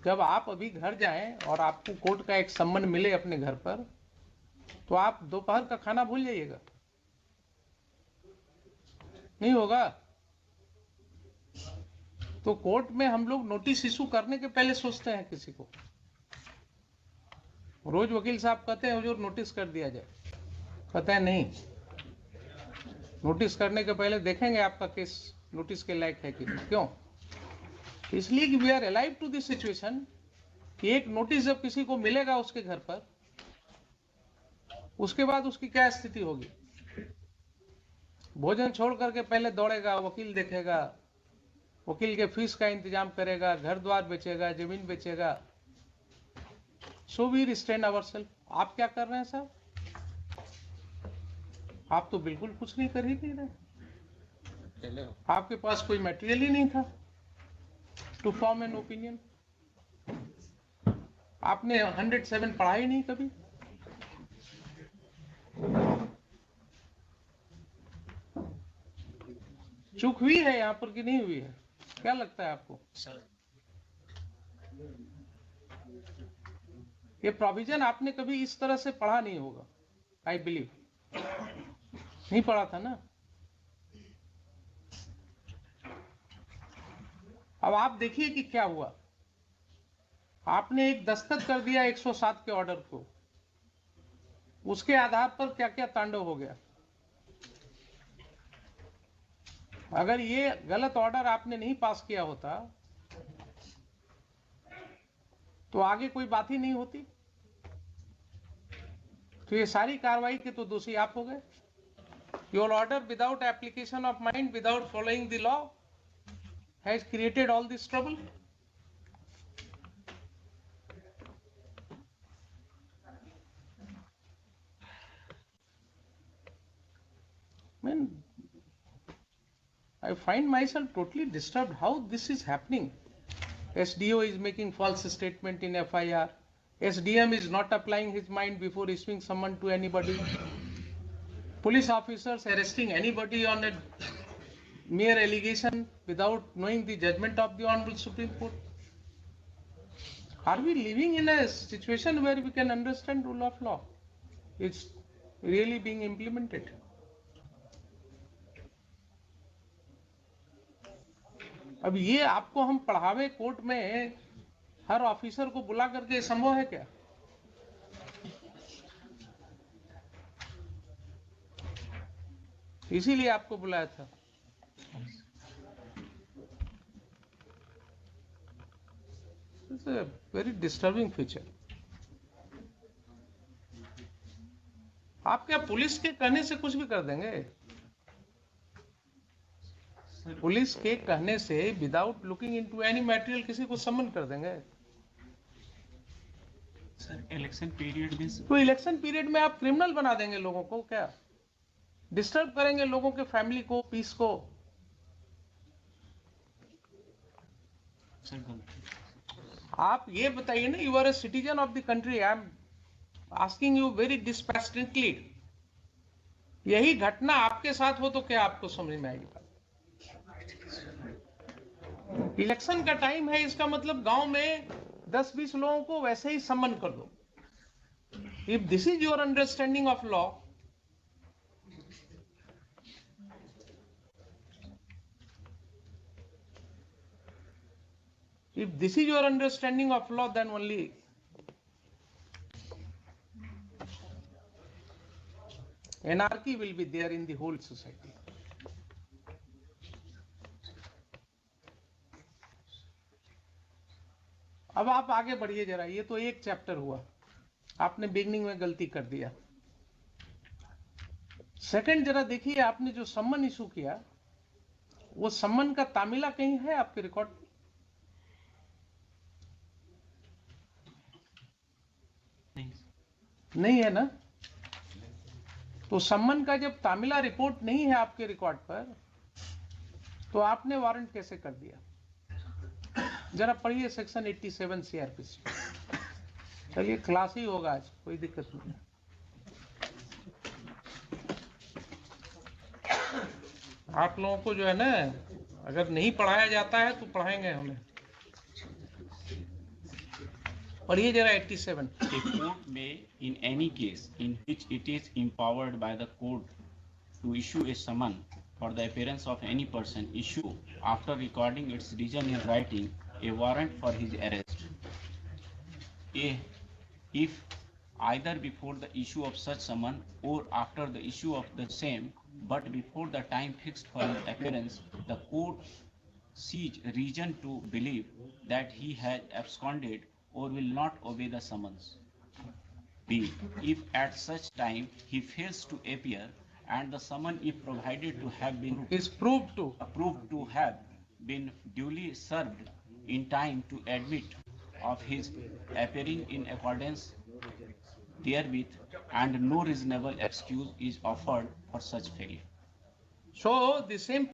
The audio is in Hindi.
जब आप अभी घर जाएं और आपको कोर्ट का एक सम्मन मिले अपने घर पर, तो आप दोपहर का खाना भूल जाइएगा, नहीं होगा। तो कोर्ट में हम लोग नोटिस इशू करने के पहले सोचते हैं किसी को। रोज वकील साहब कहते हैं हुजूर नोटिस कर दिया जाए, कहते हैं नहीं, नोटिस करने के पहले देखेंगे आपका केस नोटिस के लायक है कि नहीं। क्यों? इसलिए कि we are alive to this situation कि एक नोटिस जब किसी को मिलेगा उसके घर पर, उसके बाद उसकी क्या स्थिति होगी। भोजन छोड़ करके पहले दौड़ेगा, वकील देखेगा, वकील के फीस का इंतजाम करेगा, घर द्वार बेचेगा, जमीन बेचेगा। So we restrain ourselves. आप क्या कर रहे हैं साहब? आप तो बिल्कुल कुछ नहीं कर ही नहीं रहे। आपके पास कोई मटेरियल ही नहीं था टू फॉर्म एन ओपिनियन। आपने 107 पढ़ा ही नहीं कभी। चूक हुई है यहाँ पर कि नहीं हुई है? क्या लगता है आपको? ये प्रोविजन आपने कभी इस तरह से पढ़ा नहीं होगा, आई बिलीव। नहीं पढ़ा था ना। अब आप देखिए कि क्या हुआ। आपने एक दस्तखत कर दिया 107 के ऑर्डर को, उसके आधार पर क्या क्या तांडव हो गया। अगर ये गलत ऑर्डर आपने नहीं पास किया होता तो आगे कोई बात ही नहीं होती। तो ये सारी कार्रवाई के तो दोषी आप हो गए। Your order without application of mind, without following the law has created all this trouble. I find myself totally disturbed how this is happening. SDO is making false statement in FIR. SDM is not applying his mind before issuing summon to anybody. Police officers arresting anybody on a mere allegation without knowing the judgment of the Honorable Supreme Court. Are we living in a situation where we can understand rule of law? It's really being implemented. अब ये आपको हम पढ़ावे कोर्ट में हर ऑफिसर को बुला करके संभव है क्या? इसीलिए आपको बुलाया था। It's a very disturbing feature. आप क्या पुलिस के कहने से कुछ भी कर देंगे? पुलिस के कहने से without looking into any material किसी को समन कर देंगे? सर इलेक्शन पीरियड में तो इलेक्शन पीरियड में आप क्रिमिनल बना देंगे लोगों को क्या? डिस्टर्ब करेंगे लोगों के फैमिली को, पीस को। आप ये बताइए ना, you are a citizen of the country. I am asking you very dispassionately. यही घटना आपके साथ हो तो क्या आपको समझ में आएगी बात? इलेक्शन का टाइम है, इसका मतलब गांव में 10-20 लोगों को वैसे ही सम्मन कर दो। If this is your understanding of law, if this is your understanding of law, then only anarchy will be there in the whole society. अब आप आगे बढ़िए जरा। ये तो एक चैप्टर हुआ, आपने बिगनिंग में गलती कर दिया। सेकंड जरा देखिए, आपने जो सम्मन इशू किया, वो सम्मन का तामिला कहीं है आपके रिकॉर्ड में? नहीं है ना। तो सम्मन का जब तामिला रिपोर्ट नहीं है आपके रिकॉर्ड पर, तो आपने वारंट कैसे कर दिया? जरा पढ़िए सेक्शन 87 सीआरपीसी। चलिए क्लास ही होगा आज, कोई दिक्कत नहीं है। आप लोगों को जो है ना, अगर नहीं पढ़ाया जाता है तो पढ़ाएंगे हमें। पढ़िए जरा 87. A court may, in any case in which it is empowered by the court to issue a summon for the appearance of any person, issue, after recording its reason in writing, a warrant for his arrest. A, if either before the issue of such summon or after the issue of the same, but before the time fixed for his appearance, the court sees reason to believe that he has absconded or will not obey the summons. B, if at such time he fails to appear and the summon is provided to have been Is proved to. approved to have been duly served in time to admit of his appearing in accordance therewith, and no reasonable excuse is offered for such failure. So the same